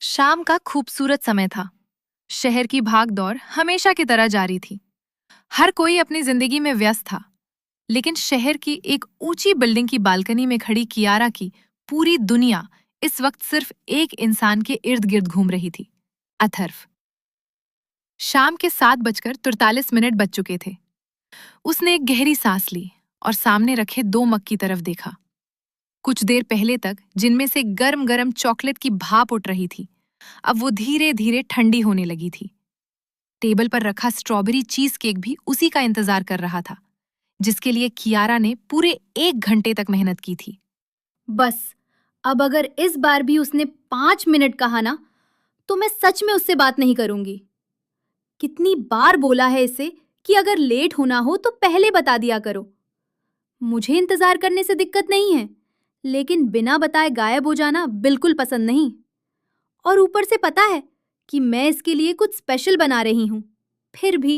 शाम का खूबसूरत समय था। शहर की भागदौड़ हमेशा की तरह जारी थी। हर कोई अपनी जिंदगी में व्यस्त था, लेकिन शहर की एक ऊंची बिल्डिंग की बालकनी में खड़ी कियारा की पूरी दुनिया इस वक्त सिर्फ एक इंसान के इर्द गिर्द घूम रही थी, अथर्व। शाम के 7:43 बज चुके थे। उसने एक गहरी सांस ली और सामने रखे 2 मग की तरफ देखा। कुछ देर पहले तक जिनमें से गर्म गर्म चॉकलेट की भाप उठ रही थी, अब वो धीरे धीरे ठंडी होने लगी थी। टेबल पर रखा स्ट्रॉबेरी चीज केक भी उसी का इंतजार कर रहा था, जिसके लिए कियारा ने पूरे 1 घंटे तक मेहनत की थी। बस, अब अगर इस बार भी उसने 5 मिनट कहा ना, तो मैं सच में उससे बात नहीं करूंगी। कितनी बार बोला है इसे कि अगर लेट होना हो तो पहले बता दिया करो। मुझे इंतजार करने से दिक्कत नहीं है, लेकिन बिना बताए गायब हो जाना बिल्कुल पसंद नहीं। और ऊपर से पता है कि मैं इसके लिए कुछ स्पेशल बना रही हूँ। फिर भी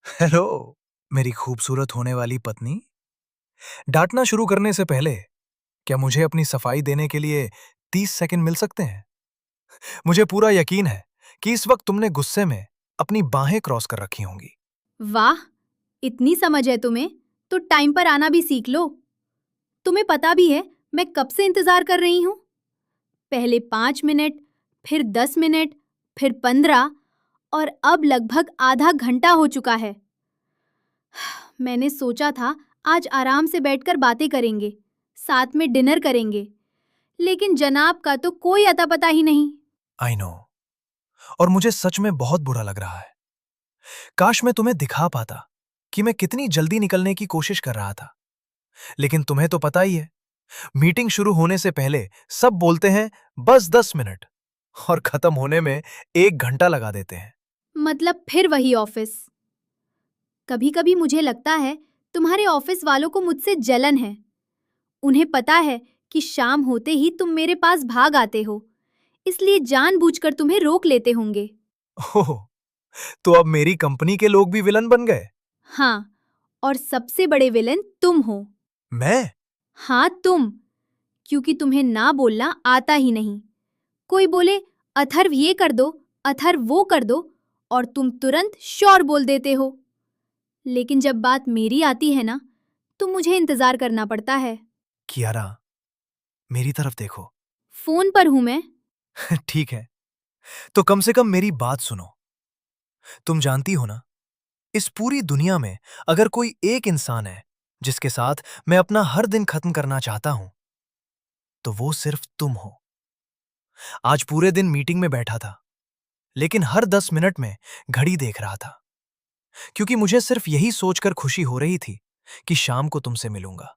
हेलो, मेरी खूबसूरत होने वाली पत्नी। डांटना शुरू करने से पहले क्या मुझे अपनी सफाई देने के लिए 30 सेकंड मिल सकते हैं? मुझे पूरा यकीन है कि इस वक्त तुमने गुस्से में अपनी बाहें क्रॉस कर रखी होंगी। वाह, इतनी समझ है तुम्हें, तो टाइम पर आना भी सीख लो। तुम्हें पता भी है मैं कब से इंतजार कर रही हूँ। पहले 5 मिनट, फिर 10 मिनट, फिर 15, और अब लगभग आधा घंटा हो चुका है। मैंने सोचा था आज आराम से बैठकर बातें करेंगे, साथ में डिनर करेंगे, लेकिन जनाब का तो कोई अता पता ही नहीं। आई नो, और मुझे सच में बहुत बुरा लग रहा है। काश मैं तुम्हें दिखा पाता कि मैं कितनी जल्दी निकलने की कोशिश कर रहा था, लेकिन तुम्हें तो पता ही है, मीटिंग शुरू होने से पहले सब बोलते हैं बस 10 मिनट, और खत्म होने में 1 घंटा लगा देते हैं। मतलब फिर वही ऑफिस। कभी कभी मुझे लगता है तुम्हारे ऑफिस वालों को मुझसे जलन है। उन्हें पता है कि शाम होते ही तुम मेरे पास भाग आते हो, इसलिए जानबूझकर तुम्हें रोक लेते होंगे। ओह, तो अब मेरी कंपनी के लोग भी विलन बन गए? हाँ, और सबसे बड़े विलेन तुम हो। मैं? हाँ, तुम। क्योंकि तुम्हें ना बोलना आता ही नहीं। कोई बोले अथर्व ये कर दो, अथर्व वो कर दो, और तुम तुरंत श्योर बोल देते हो। लेकिन जब बात मेरी आती है ना, तो मुझे इंतजार करना पड़ता है। कियारा, मेरी तरफ देखो। फोन पर हूं मैं। ठीक है, तो कम से कम मेरी बात सुनो। तुम जानती हो ना, इस पूरी दुनिया में अगर कोई एक इंसान है जिसके साथ मैं अपना हर दिन खत्म करना चाहता हूं, तो वो सिर्फ तुम हो। आज पूरे दिन मीटिंग में बैठा था, लेकिन हर 10 मिनट में घड़ी देख रहा था, क्योंकि मुझे सिर्फ यही सोचकर खुशी हो रही थी कि शाम को तुमसे मिलूंगा,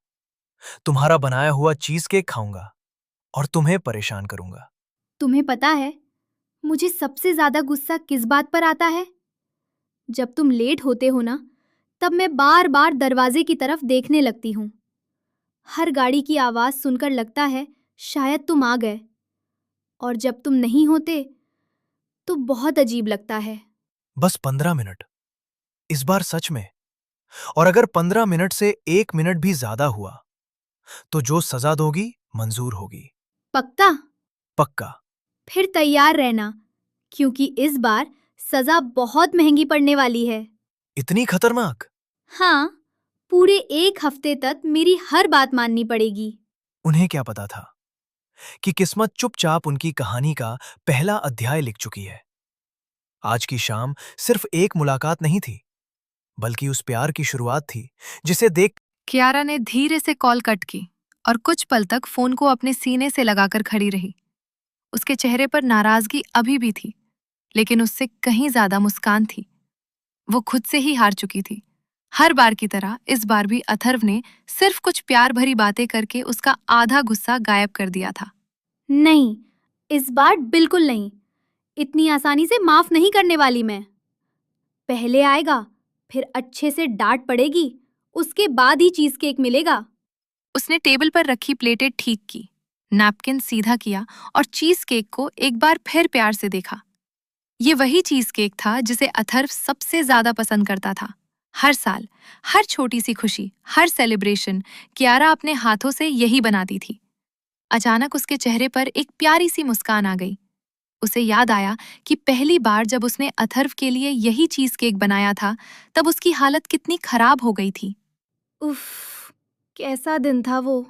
तुम्हारा बनाया हुआ चीज केक खाऊंगा और तुम्हें परेशान करूंगा। तुम्हें पता है मुझे सबसे ज्यादा गुस्सा किस बात पर आता है? जब तुम लेट होते हो ना, तब मैं बार बार दरवाजे की तरफ देखने लगती हूँ। हर गाड़ी की आवाज सुनकर लगता है शायद तुम आ गए, और जब तुम नहीं होते तो बहुत अजीब लगता है। बस 15 मिनट, इस बार सच में। और अगर 15 मिनट से 1 मिनट भी ज्यादा हुआ, तो जो सजा दोगी मंजूर होगी। पक्का? पक्का। फिर तैयार रहना, क्योंकि इस बार सजा बहुत महंगी पड़ने वाली है। इतनी खतरनाक? हाँ, पूरे 1 हफ्ते तक मेरी हर बात माननी पड़ेगी। उन्हें क्या पता था कि किस्मत चुपचाप उनकी कहानी का पहला अध्याय लिख चुकी है। आज की शाम सिर्फ एक मुलाकात नहीं थी, बल्कि उस प्यार की शुरुआत थी जिसे देख कियारा ने धीरे से कॉल कट की और कुछ पल तक फोन को अपने सीने से लगाकर खड़ी रही। उसके चेहरे पर नाराजगी अभी भी थी, लेकिन उससे कहीं ज्यादा मुस्कान थी। वो खुद से ही हार चुकी थी। हर बार की तरह इस बार भी अथर्व ने सिर्फ कुछ प्यार भरी बातें करके उसका आधा गुस्सा गायब कर दिया था। नहीं, इस बार बिल्कुल नहीं। इतनी आसानी से माफ नहीं करने वाली मैं। पहले आएगा, फिर अच्छे से डांट पड़ेगी, उसके बाद ही चीज केक मिलेगा। उसने टेबल पर रखी प्लेटें ठीक की, नैपकिन सीधा किया और चीज केक को एक बार फिर प्यार से देखा। ये वही चीज केक था जिसे अथर्व सबसे ज्यादा पसंद करता था। हर साल, हर छोटी सी खुशी, हर सेलिब्रेशन कियारा अपने हाथों से यही बनाती थी। अचानक उसके चेहरे पर एक प्यारी सी मुस्कान आ गई। उसे याद आया कि पहली बार जब उसने अथर्व के लिए यही चीज केक बनाया था, तब उसकी हालत कितनी खराब हो गई थी। उफ, कैसा दिन था वो।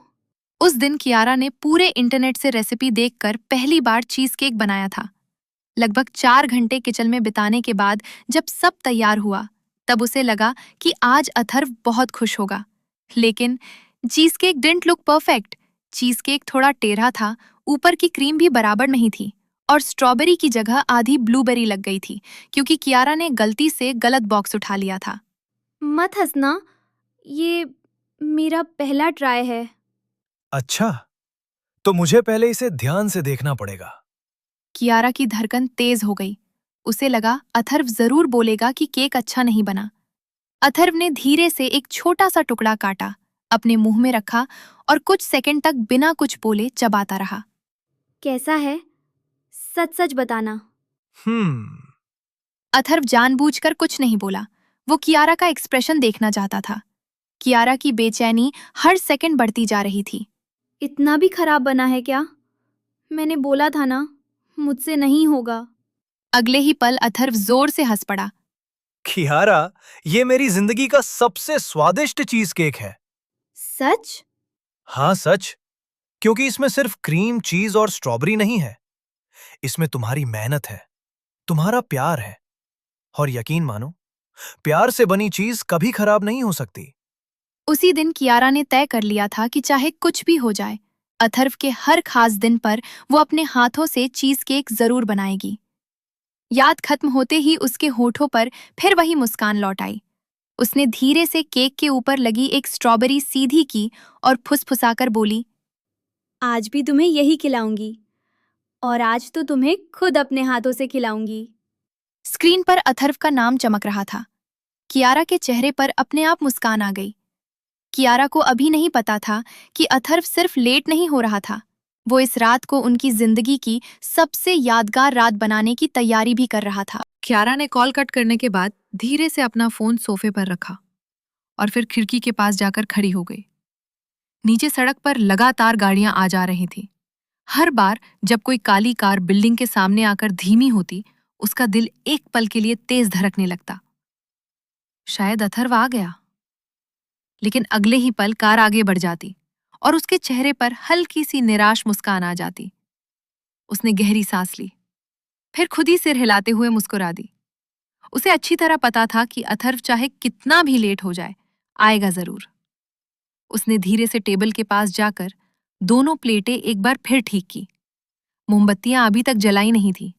उस दिन कियारा ने पूरे इंटरनेट से रेसिपी देखकर पहली बार चीज केक बनाया था। लगभग 4 घंटे किचन में बिताने के बाद जब सब तैयार हुआ, तब उसे लगा कि आज अथर्व बहुत खुश होगा। लेकिन cheese cake didn't look perfect. Cheese cake थोड़ा टेढ़ा था, ऊपर की क्रीम भी बराबर नहीं थी, और स्ट्रॉबेरी की जगह आधी ब्लूबेरी लग गई थी, क्योंकि कियारा ने गलती से गलत बॉक्स उठा लिया था। मत हंसना, ये मेरा पहला ट्राई है। अच्छा, तो मुझे पहले इसे ध्यान से देखना पड़ेगा। कियारा की धड़कन तेज हो गई। उसे लगा अथर्व जरूर बोलेगा कि केक अच्छा नहीं बना। अथर्व ने धीरे से एक छोटा सा टुकड़ा काटा, अपने मुंह में रखा और कुछ सेकंड तक बिना कुछ बोले चबाता रहा। कैसा है? सच सच बताना। अथर्व जानबूझकर कुछ नहीं बोला। वो कियारा का एक्सप्रेशन देखना चाहता था। कियारा की बेचैनी हर सेकंड बढ़ती जा रही थी। इतना भी खराब बना है क्या? मैंने बोला था ना, मुझसे नहीं होगा। अगले ही पल अथर्व जोर से हंस पड़ा। कियारा, ये मेरी जिंदगी का सबसे स्वादिष्ट चीज केक है। सच? हाँ सच, क्योंकि इसमें सिर्फ क्रीम, चीज और स्ट्रॉबेरी नहीं है। इसमें तुम्हारी मेहनत है, तुम्हारा प्यार है, और यकीन मानो, प्यार से बनी चीज कभी खराब नहीं हो सकती। उसी दिन कियारा ने तय कर लिया था कि चाहे कुछ भी हो जाए, अथर्व के हर खास दिन पर वो अपने हाथों से चीज केक जरूर बनाएगी। याद खत्म होते ही उसके होठों पर फिर वही मुस्कान लौट आई। उसने धीरे से केक के ऊपर लगी एक स्ट्रॉबेरी सीधी की और फुसफुसाकर बोली, आज भी तुम्हें यही खिलाऊंगी, और आज तो तुम्हें खुद अपने हाथों से खिलाऊंगी। स्क्रीन पर अथर्व का नाम चमक रहा था। कियारा के चेहरे पर अपने आप मुस्कान आ गई। कियारा को अभी नहीं पता था कि अथर्व सिर्फ लेट नहीं हो रहा था, वो इस रात को उनकी जिंदगी की सबसे यादगार रात बनाने की तैयारी भी कर रहा था। कियारा ने कॉल कट करने के बाद धीरे से अपना फोन सोफे पर रखा और फिर खिड़की के पास जाकर खड़ी हो गई। नीचे सड़क पर लगातार गाड़ियां आ जा रही थी। हर बार जब कोई काली कार बिल्डिंग के सामने आकर धीमी होती, उसका दिल एक पल के लिए तेज धड़कने लगता। शायद अथर्व आ गया। लेकिन अगले ही पल कार आगे बढ़ जाती और उसके चेहरे पर हल्की सी निराश मुस्कान आ जाती। उसने गहरी सांस ली, फिर खुद ही सिर हिलाते हुए मुस्कुरा दी। उसे अच्छी तरह पता था कि अथर्व चाहे कितना भी लेट हो जाए, आएगा जरूर। उसने धीरे से टेबल के पास जाकर दोनों प्लेटें एक बार फिर ठीक की। मोमबत्तियां अभी तक जलाई नहीं थी।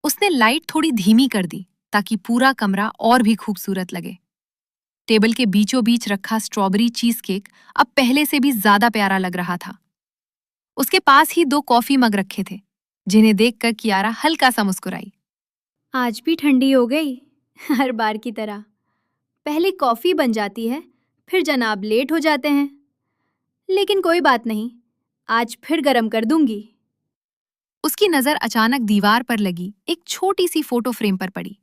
उसने लाइट थोड़ी धीमी कर दी ताकि पूरा कमरा और भी खूबसूरत लगे। टेबल के बीचों बीच रखा स्ट्रॉबेरी चीज केक अब पहले से भी ज्यादा प्यारा लग रहा था। उसके पास ही 2 कॉफी मग रखे थे, जिन्हें देखकर कियारा हल्का सा मुस्कुराई। आज भी ठंडी हो गई, हर बार की तरह। पहले कॉफ़ी बन जाती है, फिर जनाब लेट हो जाते हैं। लेकिन कोई बात नहीं, आज फिर गरम कर दूंगी। उसकी नजर अचानक दीवार पर लगी एक छोटी सी फोटो फ्रेम पर पड़ी।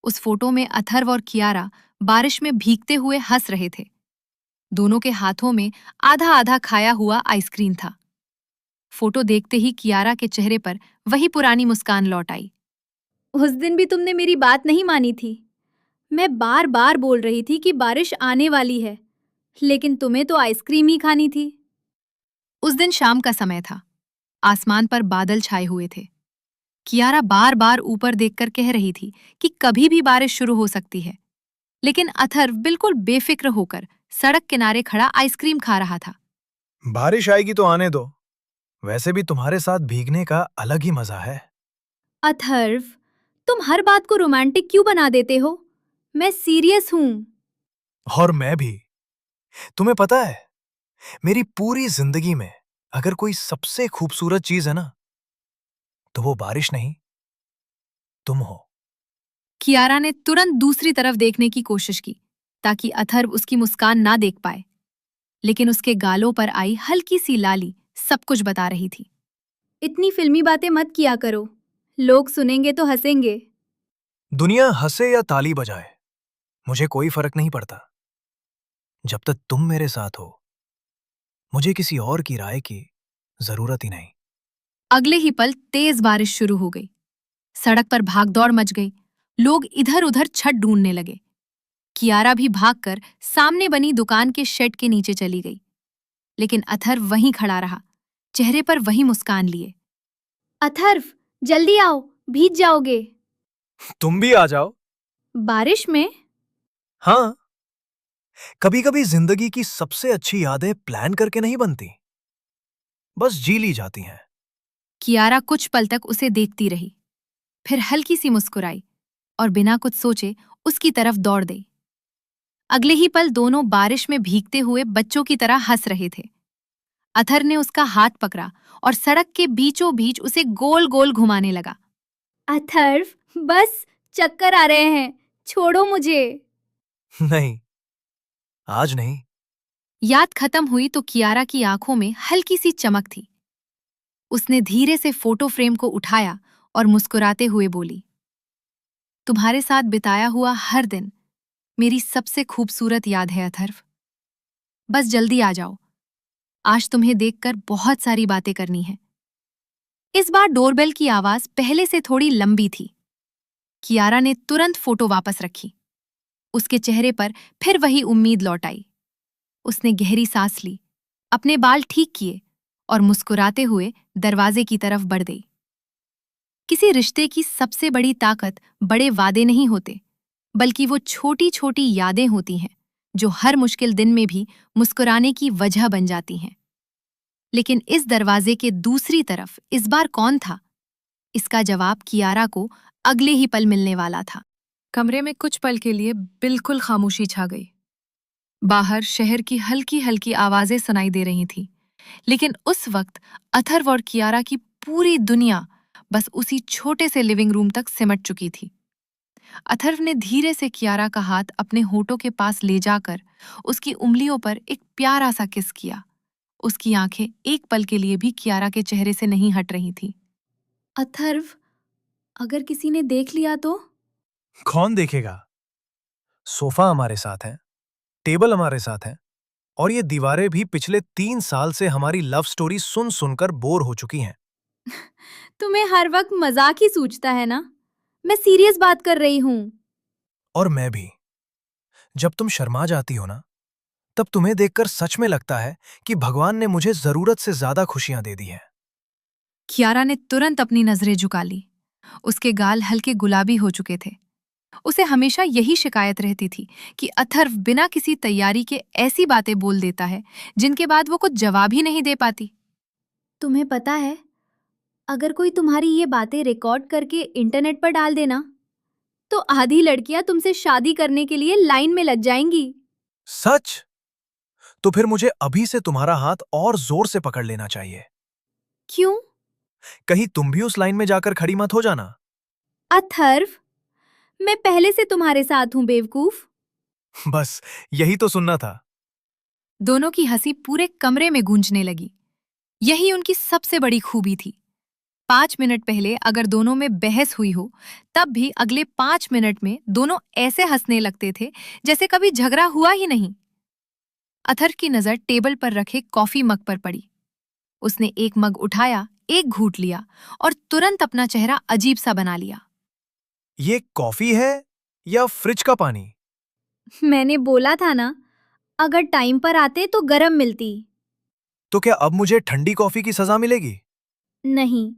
उस फोटो में अथर्व और कियारा बारिश में भीगते हुए हंस रहे थे। दोनों के हाथों में आधा आधा खाया हुआ आइसक्रीम था। फोटो देखते ही कियारा के चेहरे पर वही पुरानी मुस्कान लौट आई। उस दिन भी तुमने मेरी बात नहीं मानी थी। मैं बार बार बोल रही थी कि बारिश आने वाली है, लेकिन तुम्हें तो आइसक्रीम ही खानी थी। उस दिन शाम का समय था। आसमान पर बादल छाए हुए थे। कियारा बार बार ऊपर देखकर कह रही थी कि कभी भी बारिश शुरू हो सकती है, लेकिन अथर्व बिल्कुल बेफिक्र होकर सड़क किनारे खड़ा आइसक्रीम खा रहा था। बारिश आएगी तो आने दो, वैसे भी तुम्हारे साथ भीगने का अलग ही मजा है। अथर्व, तुम हर बात को रोमांटिक क्यों बना देते हो? मैं सीरियस हूँ। और मैं भी। तुम्हें पता है, मेरी पूरी जिंदगी में अगर कोई सबसे खूबसूरत चीज है ना, तो वो बारिश नहीं, तुम हो। कियारा ने तुरंत दूसरी तरफ देखने की कोशिश की ताकि अथर्व उसकी मुस्कान ना देख पाए, लेकिन उसके गालों पर आई हल्की सी लाली सब कुछ बता रही थी। इतनी फिल्मी बातें मत किया करो, लोग सुनेंगे तो हंसेंगे। दुनिया हंसे या ताली बजाए, मुझे कोई फर्क नहीं पड़ता। जब तक तुम मेरे साथ हो, मुझे किसी और की राय की जरूरत ही नहीं। अगले ही पल तेज बारिश शुरू हो गई। सड़क पर भागदौड़ मच गई। लोग इधर उधर छत ढूंढने लगे। कियारा भी भागकर सामने बनी दुकान के शेड के नीचे चली गई, लेकिन अथर्व वहीं खड़ा रहा, चेहरे पर वही मुस्कान लिए। अथर्व, जल्दी आओ, भीग जाओगे। तुम भी आ जाओ। बारिश में? हाँ, कभी कभी जिंदगी की सबसे अच्छी यादें प्लान करके नहीं बनती, बस जी ली जाती हैं। कियारा कुछ पल तक उसे देखती रही, फिर हल्की सी मुस्कुराई और बिना कुछ सोचे उसकी तरफ दौड़ गई। अगले ही पल दोनों बारिश में भीगते हुए बच्चों की तरह हंस रहे थे। अथर ने उसका हाथ पकड़ा और सड़क के बीचों बीच उसे गोल गोल घुमाने लगा। अथर्व, बस चक्कर आ रहे हैं, छोड़ो मुझे। नहीं, आज नहीं। याद खत्म हुई तो कियारा की आंखों में हल्की सी चमक थी। उसने धीरे से फोटो फ्रेम को उठाया और मुस्कुराते हुए बोली, तुम्हारे साथ बिताया हुआ हर दिन मेरी सबसे खूबसूरत याद है अथर्व। बस जल्दी आ जाओ, आज तुम्हें देखकर बहुत सारी बातें करनी है। इस बार डोरबेल की आवाज पहले से थोड़ी लंबी थी। कियारा ने तुरंत फोटो वापस रखी। उसके चेहरे पर फिर वही उम्मीद लौट आई। उसने गहरी सांस ली, अपने बाल ठीक किए और मुस्कुराते हुए दरवाजे की तरफ बढ़ गई। किसी रिश्ते की सबसे बड़ी ताकत बड़े वादे नहीं होते, बल्कि वो छोटी छोटी यादें होती हैं जो हर मुश्किल दिन में भी मुस्कुराने की वजह बन जाती हैं। लेकिन इस दरवाजे के दूसरी तरफ इस बार कौन था? इसका जवाब कियारा को अगले ही पल मिलने वाला था। कमरे में कुछ पल के लिए बिल्कुल खामोशी छा गई। बाहर शहर की हल्की हल्की आवाजें सुनाई दे रही थीं, लेकिन उस वक्त अथर्व और कियारा की पूरी दुनिया बस उसी छोटे से लिविंग रूम तक सिमट चुकी थी। अथर्व ने धीरे से कियारा का हाथ अपने होठों के पास ले जाकर उसकी उंगलियों पर एक प्यारा सा किस किया। उसकी आंखें एक पल के लिए भी कियारा के चेहरे से नहीं हट रही थी। अथर्व, अगर किसी ने देख लिया तो? कौन देखेगा? सोफा हमारे साथ है, टेबल हमारे साथ है, और ये दीवारें भी पिछले 3 साल से हमारी लव स्टोरी सुन सुनकर बोर हो चुकी हैं। तुम्हें हर वक्त मजाक ही सूझता है ना? मैं सीरियस बात कर रही हूँ। और मैं भी। जब तुम शर्मा जाती हो ना, तब तुम्हें देखकर सच में लगता है कि भगवान ने मुझे जरूरत से ज्यादा खुशियां दे दी हैं। कियारा ने तुरंत अपनी नजरें झुका ली। उसके गाल हल्के गुलाबी हो चुके थे। उसे हमेशा यही शिकायत रहती थी कि अथर्व बिना किसी तैयारी के ऐसी बातें बोल देता है जिनके बाद वो कुछ जवाब ही नहीं दे पाती। तुम्हें पता है, अगर कोई तुम्हारी ये बातें रिकॉर्ड करके इंटरनेट पर डाल देना, तो आधी लड़कियां तुमसे शादी करने के लिए लाइन में लग जाएंगी। सच? तो फिर मुझे अभी से तुम्हारा हाथ और जोर से पकड़ लेना चाहिए। क्यों? कहीं तुम भी उस लाइन में जाकर खड़ी मत हो जाना। अथर्व, मैं पहले से तुम्हारे साथ हूं बेवकूफ। बस यही तो सुनना था। दोनों की हंसी पूरे कमरे में गूंजने लगी। यही उनकी सबसे बड़ी खूबी थी। 5 मिनट पहले अगर दोनों में बहस हुई हो, तब भी अगले 5 मिनट में दोनों ऐसे हंसने लगते थे जैसे कभी झगड़ा हुआ ही नहीं। अथर्व की नजर टेबल पर रखे कॉफी मग पर पड़ी। उसने एक मग उठाया, एक घूंट लिया और तुरंत अपना चेहरा अजीब सा बना लिया। ये कॉफी है या फ्रिज का पानी? मैंने बोला था ना, अगर टाइम पर आते तो गरम मिलती। तो क्या अब मुझे ठंडी कॉफी की सजा मिलेगी? नहीं,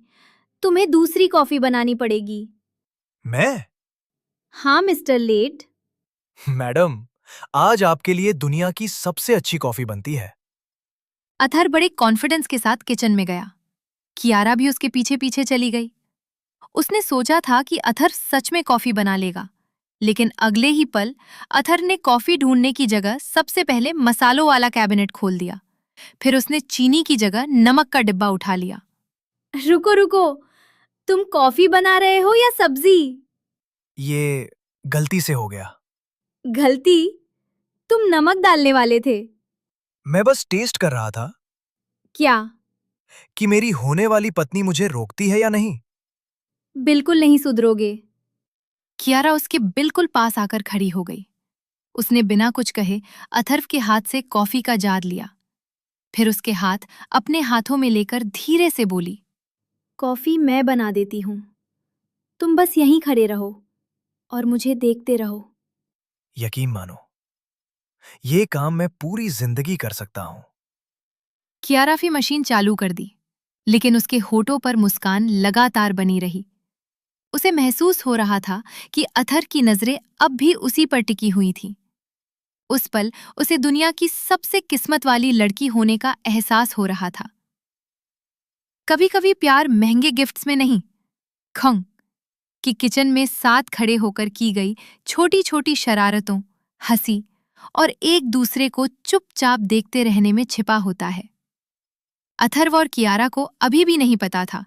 तुम्हें दूसरी कॉफी बनानी पड़ेगी। मैं? हाँ मिस्टर लेट। मैडम, आज आपके लिए दुनिया की सबसे अच्छी कॉफी बनती है। अथर्व बड़े कॉन्फिडेंस के साथ किचन में गया। कियारा भी उसके पीछे पीछे चली गई। उसने सोचा था कि अथर्व सच में कॉफी बना लेगा, लेकिन अगले ही पल अथर्व ने कॉफी ढूंढने की जगह सबसे पहले मसालों वाला कैबिनेट खोल दिया। फिर उसने चीनी की जगह नमक का डिब्बा उठा लिया। रुको रुको, तुम कॉफी बना रहे हो या सब्जी? ये गलती से हो गया। गलती? तुम नमक डालने वाले थे। मैं बस टेस्ट कर रहा था क्या? कि मेरी होने वाली पत्नी मुझे रोकती है या नहीं। बिल्कुल नहीं सुधरोगे। कियारा उसके बिल्कुल पास आकर खड़ी हो गई। उसने बिना कुछ कहे अथर्व के हाथ से कॉफी का जार लिया। फिर उसके हाथ अपने हाथों में लेकर धीरे से बोली, कॉफी मैं बना देती हूँ। तुम बस यहीं खड़े रहो और मुझे देखते रहो। यकीन मानो, ये काम मैं पूरी जिंदगी कर सकता हूं। कियारा फिर मशीन चालू कर दी, लेकिन उसके होठों पर मुस्कान लगातार बनी रही। उसे महसूस हो रहा था कि अथर की नजरें अब भी उसी पर टिकी हुई थीं। उस पल उसे दुनिया की सबसे किस्मत वाली लड़की होने का एहसास हो रहा था। कभी कभी प्यार महंगे गिफ्ट्स में नहीं, खंग कि किचन में साथ खड़े होकर की गई छोटी छोटी शरारतों, हंसी और एक दूसरे को चुपचाप देखते रहने में छिपा होता है। अथर्व और कियारा को अभी भी नहीं पता था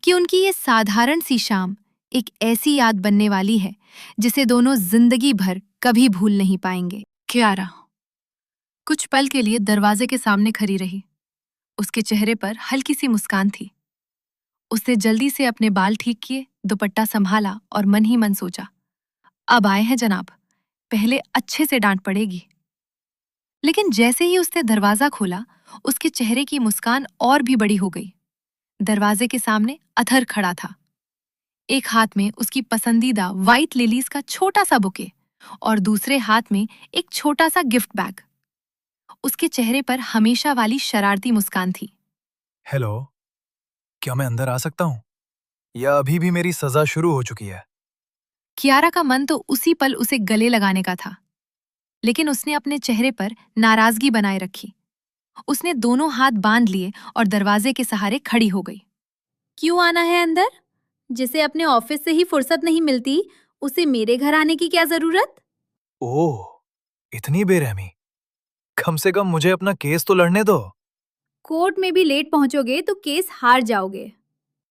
कि उनकी ये साधारण सी शाम एक ऐसी याद बनने वाली है जिसे दोनों जिंदगी भर कभी भूल नहीं पाएंगे। कियारा कुछ पल के लिए दरवाजे के सामने खड़ी रही। उसके चेहरे पर हल्की सी मुस्कान थी। उसने जल्दी से अपने बाल ठीक किए, दुपट्टा संभाला और मन ही मन सोचा, अब आए हैं जनाब, पहले अच्छे से डांट पड़ेगी। लेकिन जैसे ही उसने दरवाजा खोला, उसके चेहरे की मुस्कान और भी बड़ी हो गई। दरवाजे के सामने अथर खड़ा था। एक हाथ में उसकी पसंदीदा व्हाइट लिलीज का छोटा सा बुके और दूसरे हाथ में एक छोटा सा गिफ्ट बैग। उसके चेहरे पर हमेशा वाली शरारती मुस्कान थी। हेलो, क्या मैं अंदर आ सकता हूं? या अभी भी मेरी सजा शुरू हो चुकी है? कियारा का मन तो उसी पल उसे गले लगाने का था, लेकिन उसने अपने चेहरे पर नाराजगी बनाए रखी। उसने दोनों हाथ बांध लिए और दरवाजे के सहारे खड़ी हो गई। क्यों आना है अंदर? जिसे अपने ऑफिस से ही फुर्सत नहीं मिलती, उसे मेरे घर आने की क्या जरूरत? ओह, इतनी बेरहमी। कम से कम मुझे अपना केस तो लड़ने दो। कोर्ट में भी लेट पहुंचोगे तो केस हार जाओगे।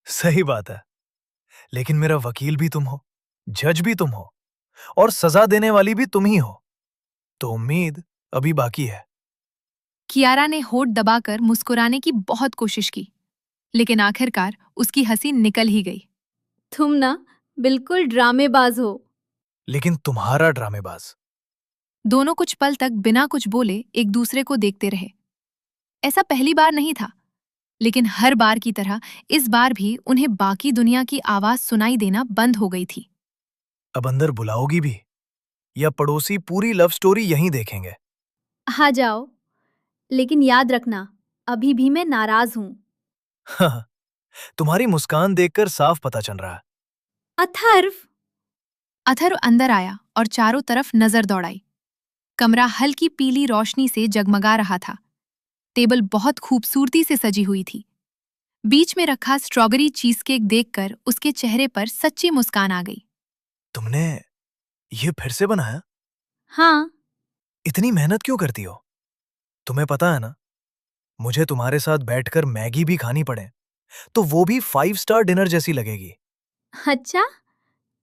सही बात है, लेकिन मेरा वकील भी तुम हो, जज भी तुम हो और सजा देने वाली भी तुम ही हो, तो उम्मीद अभी बाकी है। कियारा ने होठ दबाकर मुस्कुराने की बहुत कोशिश की, लेकिन आखिरकार उसकी हंसी निकल ही गई। तुम ना बिल्कुल ड्रामेबाज हो। लेकिन तुम्हारा ड्रामेबाज। दोनों कुछ पल तक बिना कुछ बोले एक दूसरे को देखते रहे। ऐसा पहली बार नहीं था, लेकिन हर बार की तरह इस बार भी उन्हें बाकी दुनिया की आवाज सुनाई देना बंद हो गई थी। अब अंदर बुलाओगी भी, या पड़ोसी पूरी लव स्टोरी यहीं देखेंगे? आ जाओ, लेकिन याद रखना, अभी भी मैं नाराज हूँ। हाँ, तुम्हारी मुस्कान देखकर साफ पता चल रहा है। अथर्व! अथर्व अंदर आया और चारों तरफ नजर दौड़ाई। कमरा हल्की पीली रोशनी से जगमगा रहा था। टेबल बहुत खूबसूरती से सजी हुई थी। बीच में रखा स्ट्रॉबेरी चीज केक देखकर उसके चेहरे पर सच्ची मुस्कान आ गई। तुमने ये फिर से बनाया? हाँ, इतनी मेहनत क्यों करती हो? तुम्हें पता है ना, मुझे तुम्हारे साथ बैठकर मैगी भी खानी पड़े तो वो भी 5 स्टार डिनर जैसी लगेगी। अच्छा,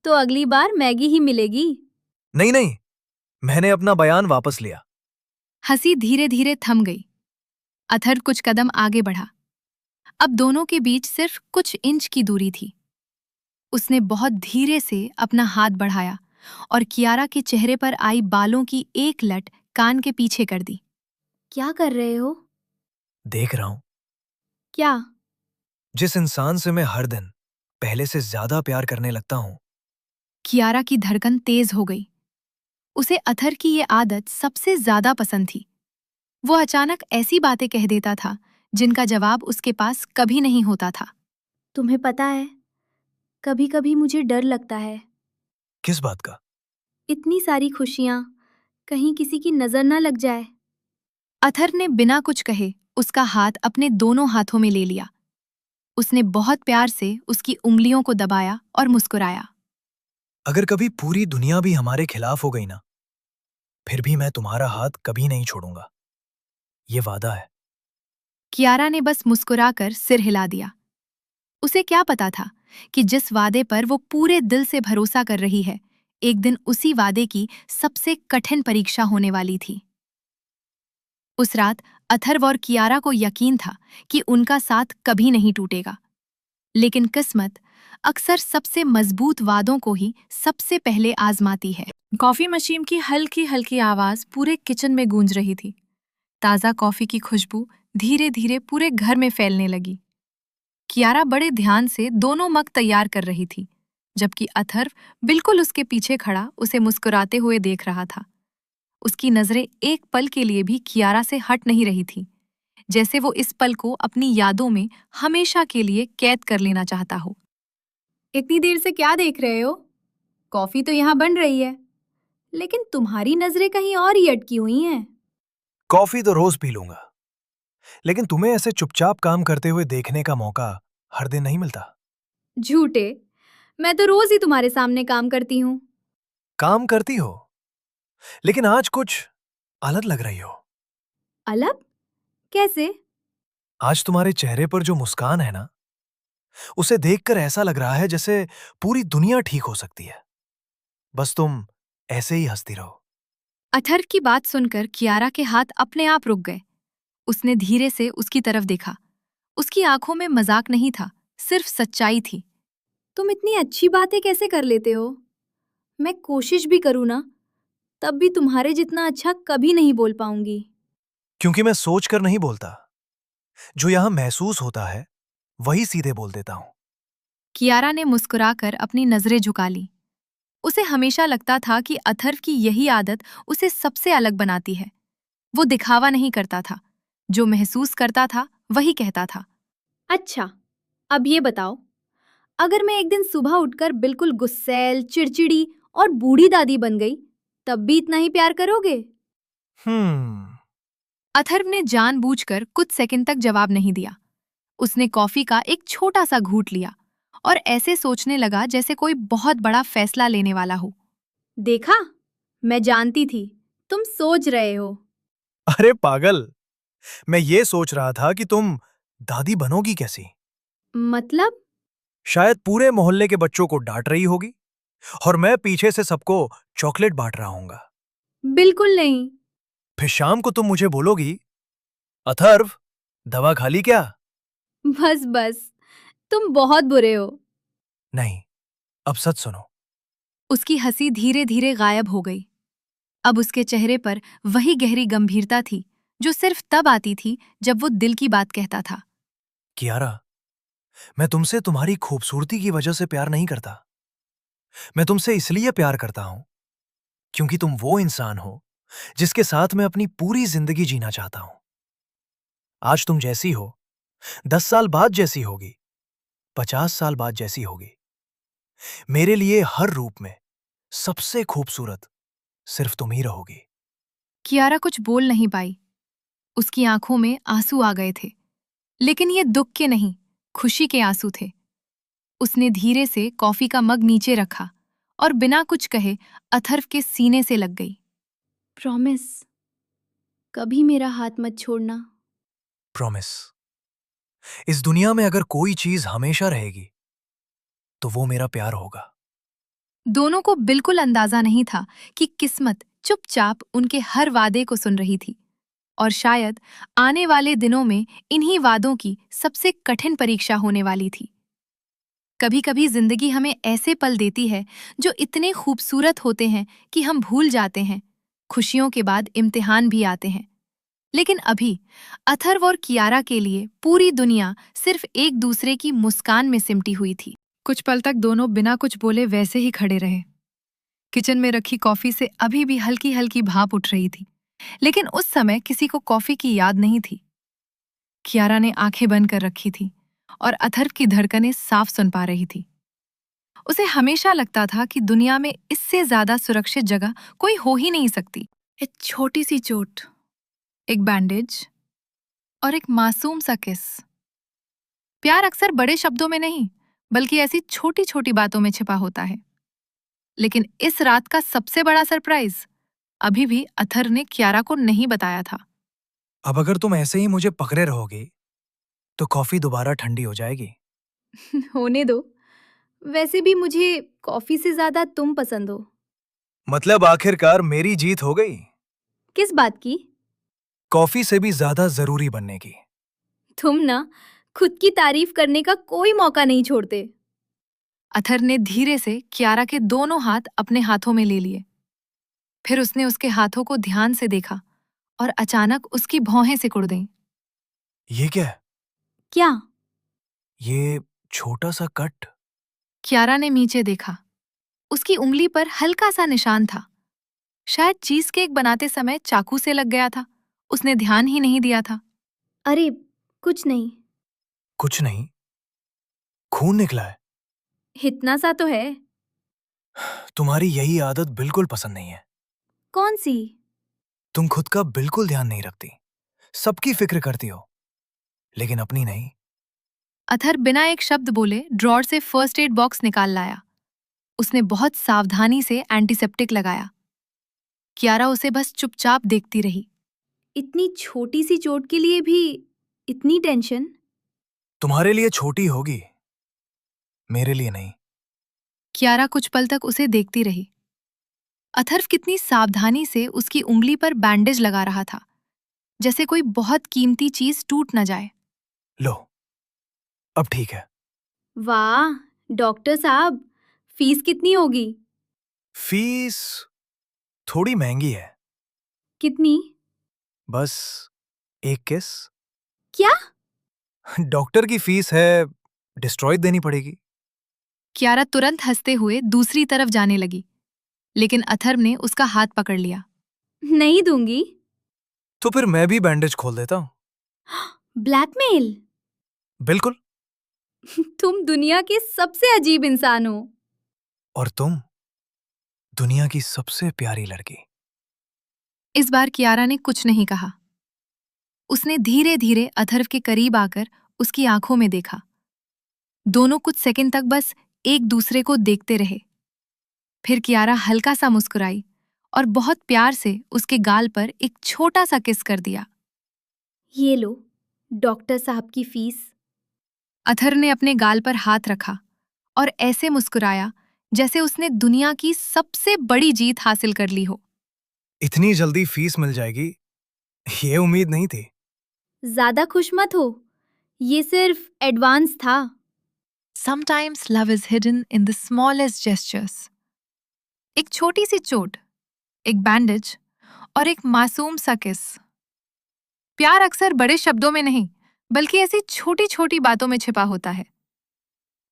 तो अगली बार मैगी ही मिलेगी। नहीं नहीं, मैंने अपना बयान वापस लिया। हंसी धीरे धीरे थम गई। अथर्व कुछ कदम आगे बढ़ा। अब दोनों के बीच सिर्फ कुछ इंच की दूरी थी। उसने बहुत धीरे से अपना हाथ बढ़ाया और कियारा के चेहरे पर आई बालों की एक लट कान के पीछे कर दी। क्या कर रहे हो? देख रहा हूं, क्या? जिस इंसान से मैं हर दिन पहले से ज्यादा प्यार करने लगता हूं। कियारा की धड़कन तेज हो गई। उसे अथर की ये आदत सबसे ज्यादा पसंद थी। वो अचानक ऐसी बातें कह देता था जिनका जवाब उसके पास कभी नहीं होता था। तुम्हें पता है, कभी-कभी मुझे डर लगता है। किस बात का? इतनी सारी खुशियाँ, कहीं किसी की नज़र ना लग जाए। अथर ने बिना कुछ कहे उसका हाथ अपने दोनों हाथों में ले लिया। उसने बहुत प्यार से उसकी उंगलियों को दबाया और मुस्कुराया। अगर कभी पूरी दुनिया भी हमारे खिलाफ हो गई ना, फिर भी मैं तुम्हारा हाथ कभी नहीं छोड़ूंगा। ये वादा है। कियारा ने बस मुस्कुराकर सिर हिला दिया। उसे क्या पता था कि जिस वादे पर वो पूरे दिल से भरोसा कर रही है, एक दिन उसी वादे की सबसे कठिन परीक्षा होने वाली थी। उस रात अथर्व और कियारा को यकीन था कि उनका साथ कभी नहीं टूटेगा। लेकिन किस्मत अक्सर सबसे मजबूत वादों को ही सबसे पहले आजमाती है। कॉफी मशीन की हल्की हल्की आवाज पूरे किचन में गूंज रही थी। ताज़ा कॉफी की खुशबू धीरे धीरे पूरे घर में फैलने लगी। कियारा बड़े ध्यान से दोनों मग तैयार कर रही थी, जबकि अथर्व बिल्कुल उसके पीछे खड़ा उसे मुस्कुराते हुए देख रहा था। उसकी नजरें एक पल के लिए भी कियारा से हट नहीं रही थी, जैसे वो इस पल को अपनी यादों में हमेशा के लिए कैद कर लेना चाहता हो। इतनी देर से क्या देख रहे हो? कॉफी तो यहाँ बन रही है, लेकिन तुम्हारी नजरें कहीं और ही अटकी हुई हैं। कॉफी तो रोज पी लूंगा, लेकिन तुम्हें ऐसे चुपचाप काम करते हुए देखने का मौका हर दिन नहीं मिलता। झूठे, मैं तो रोज ही तुम्हारे सामने काम करती हूँ। काम करती हो, लेकिन आज कुछ अलग लग रही हो। अलग? कैसे? आज तुम्हारे चेहरे पर जो मुस्कान है ना, उसे देखकर ऐसा लग रहा है जैसे पूरी दुनिया ठीक हो सकती है। बस तुम ऐसे ही हंसती रहो। अथर्व की बात सुनकर कियारा के हाथ अपने आप रुक गए। उसने धीरे से उसकी तरफ देखा। उसकी आंखों में मजाक नहीं था, सिर्फ सच्चाई थी। तुम इतनी अच्छी बातें कैसे कर लेते हो? मैं कोशिश भी करूँ ना, तब भी तुम्हारे जितना अच्छा कभी नहीं बोल पाऊंगी। क्योंकि मैं सोच कर नहीं बोलता, जो यहां महसूस होता है वही सीधे बोल देता हूं। कियारा ने मुस्कुराकर अपनी नजरें झुका ली। उसे हमेशा लगता था कि अथर्व की यही आदत उसे सबसे अलग बनाती है। वो दिखावा नहीं करता था, जो महसूस करता था वही कहता था। अच्छा, अब ये बताओ, अगर मैं एक दिन सुबह उठकर बिल्कुल गुस्सैल, चिड़चिड़ी और बूढ़ी दादी बन गई, तब भी इतना ही प्यार करोगे? हम्म अथर्व ने जानबूझकर कुछ सेकंड तक जवाब नहीं दिया। उसने कॉफी का एक छोटा सा घूंट लिया और ऐसे सोचने लगा जैसे कोई बहुत बड़ा फैसला लेने वाला हो। देखा, मैं जानती थी तुम सोच रहे हो। अरे पागल, मैं ये सोच रहा था कि तुम दादी बनोगी कैसी। मतलब? शायद पूरे मोहल्ले के बच्चों को डांट रही होगी और मैं पीछे से सबको चॉकलेट बांट रहा हूंगा। बिल्कुल नहीं। फिर शाम को तुम मुझे बोलोगी, अथर्व, दवा खा ली क्या? बस बस, तुम बहुत बुरे हो। नहीं, अब सच सुनो। उसकी हंसी धीरे धीरे गायब हो गई। अब उसके चेहरे पर वही गहरी गंभीरता थी जो सिर्फ तब आती थी जब वो दिल की बात कहता था। कियारा, मैं तुमसे तुम्हारी खूबसूरती की वजह से प्यार नहीं करता। मैं तुमसे इसलिए प्यार करता हूं क्योंकि तुम वो इंसान हो जिसके साथ मैं अपनी पूरी जिंदगी जीना चाहता हूं। आज तुम जैसी हो, 10 साल बाद जैसी होगी, 50 साल बाद जैसी होगी, मेरे लिए हर रूप में सबसे खूबसूरत सिर्फ तुम ही रहोगी। कियारा कुछ बोल नहीं पाई। उसकी आंखों में आंसू आ गए थे, लेकिन ये दुख के नहीं, खुशी के आंसू थे। उसने धीरे से कॉफी का मग नीचे रखा और बिना कुछ कहे अथर्व के सीने से लग गई। प्रॉमिस, कभी मेरा हाथ मत छोड़ना। प्रॉमिस। इस दुनिया में अगर कोई चीज हमेशा रहेगी तो वो मेरा प्यार होगा। दोनों को बिल्कुल अंदाजा नहीं था कि किस्मत चुपचाप उनके हर वादे को सुन रही थी, और शायद आने वाले दिनों में इन्हीं वादों की सबसे कठिन परीक्षा होने वाली थी। कभी कभी जिंदगी हमें ऐसे पल देती है जो इतने खूबसूरत होते हैं कि हम भूल जाते हैं। खुशियों के बाद इम्तिहान भी आते हैं, लेकिन अभी अथर्व और कियारा के लिए पूरी दुनिया सिर्फ एक दूसरे की मुस्कान में सिमटी हुई थी। कुछ पल तक दोनों बिना कुछ बोले वैसे ही खड़े रहे। किचन में रखी कॉफी से अभी भी हल्की हल्की भाप उठ रही थी, लेकिन उस समय किसी को कॉफी की याद नहीं थी। कियारा ने आंखें बंद कर रखी थी और अथर्व की धड़कनें साफ सुन पा रही थी। उसे हमेशा लगता था कि दुनिया में इससे ज्यादा सुरक्षित जगह कोई हो ही नहीं सकती। एक छोटी सी चोट, एक बैंडेज और एक मासूम सा किस। प्यार अक्सर बड़े शब्दों में नहीं, बल्कि ऐसी छोटी छोटी बातों में छिपा होता है। लेकिन इस रात का सबसे बड़ा सरप्राइज अभी भी अथर्व ने कियारा को नहीं बताया था। अब अगर तुम ऐसे ही मुझे पकड़े रहोगी तो कॉफी दोबारा ठंडी हो जाएगी। होने दो। वैसे भी मुझे कॉफी से ज्यादा तुम पसंद हो। मतलब आखिरकार मेरी जीत हो गई। किस बात की? कॉफी से भी ज्यादा जरूरी बनने की। तुम ना खुद की तारीफ करने का कोई मौका नहीं छोड़ते। अथर्व ने धीरे से कियारा के दोनों हाथ अपने हाथों में ले लिए। फिर उसने उसके हाथों को ध्यान से देखा और अचानक उसकी भौहें सिकुड़ गईं। ये क्या है? क्या? ये छोटा सा कट। कियारा ने नीचे देखा। उसकी उंगली पर हल्का सा निशान था। शायद चीज केक बनाते समय चाकू से लग गया था। उसने ध्यान ही नहीं दिया था। अरे कुछ नहीं, कुछ नहीं? खून निकला है? इतना सा तो है। तुम्हारी यही आदत बिल्कुल पसंद नहीं है। कौन सी? तुम खुद का बिल्कुल ध्यान नहीं रखती, सबकी फिक्र करती हो, लेकिन अपनी नहीं। अथर बिना एक शब्द बोले ड्रॉर से फर्स्ट एड बॉक्स निकाल लाया। उसने बहुत सावधानी से एंटीसेप्टिक लगाया। कियारा उसे बस चुपचाप देखती रही। इतनी छोटी सी चोट के लिए भी इतनी टेंशन? तुम्हारे लिए छोटी होगी, मेरे लिए नहीं। कियारा कुछ पल तक उसे देखती रही। अथर्व कितनी सावधानी से उसकी उंगली पर बैंडेज लगा रहा था, जैसे कोई बहुत कीमती चीज टूट न जाए। लो, अब ठीक है। वाह, डॉक्टर साहब, फीस कितनी होगी? फीस थोड़ी महंगी है। कितनी? बस एक किस। क्या? डॉक्टर की फीस है, डिस्ट्रॉय देनी पड़ेगी। कियारा तुरंत हंसते हुए दूसरी तरफ जाने लगी, लेकिन अथर्व ने उसका हाथ पकड़ लिया। नहीं दूंगी। तो फिर मैं भी बैंडेज खोल देता हूँ। ब्लैकमेल? बिल्कुल। तुम दुनिया के सबसे अजीब इंसान हो। और तुम दुनिया की सबसे प्यारी लड़की। इस बार कियारा ने कुछ नहीं कहा। उसने धीरे धीरे अथर्व के करीब आकर उसकी आंखों में देखा। दोनों कुछ सेकंड तक बस एक दूसरे को देखते रहे। फिर कियारा हल्का सा मुस्कुराई और बहुत प्यार से उसके गाल पर एक छोटा सा किस कर दिया। ये लो, डॉक्टर साहब की फीस। अथर्व ने अपने गाल पर हाथ रखा और ऐसे मुस्कुराया जैसे उसने दुनिया की सबसे बड़ी जीत हासिल कर ली हो। इतनी जल्दी फीस मिल जाएगी, ये उम्मीद नहीं थी। ज्यादा खुश मत हो, ये सिर्फ एडवांस था। Sometimes love is hidden in the smallest gestures. एक छोटी सी चोट, एक बैंडेज और एक मासूम सा किस। प्यार अक्सर बड़े शब्दों में नहीं, बल्कि ऐसी छोटी छोटी बातों में छिपा होता है।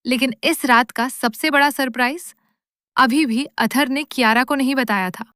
लेकिन इस रात का सबसे बड़ा सरप्राइज अभी भी अथर ने कियारा को नहीं बताया था।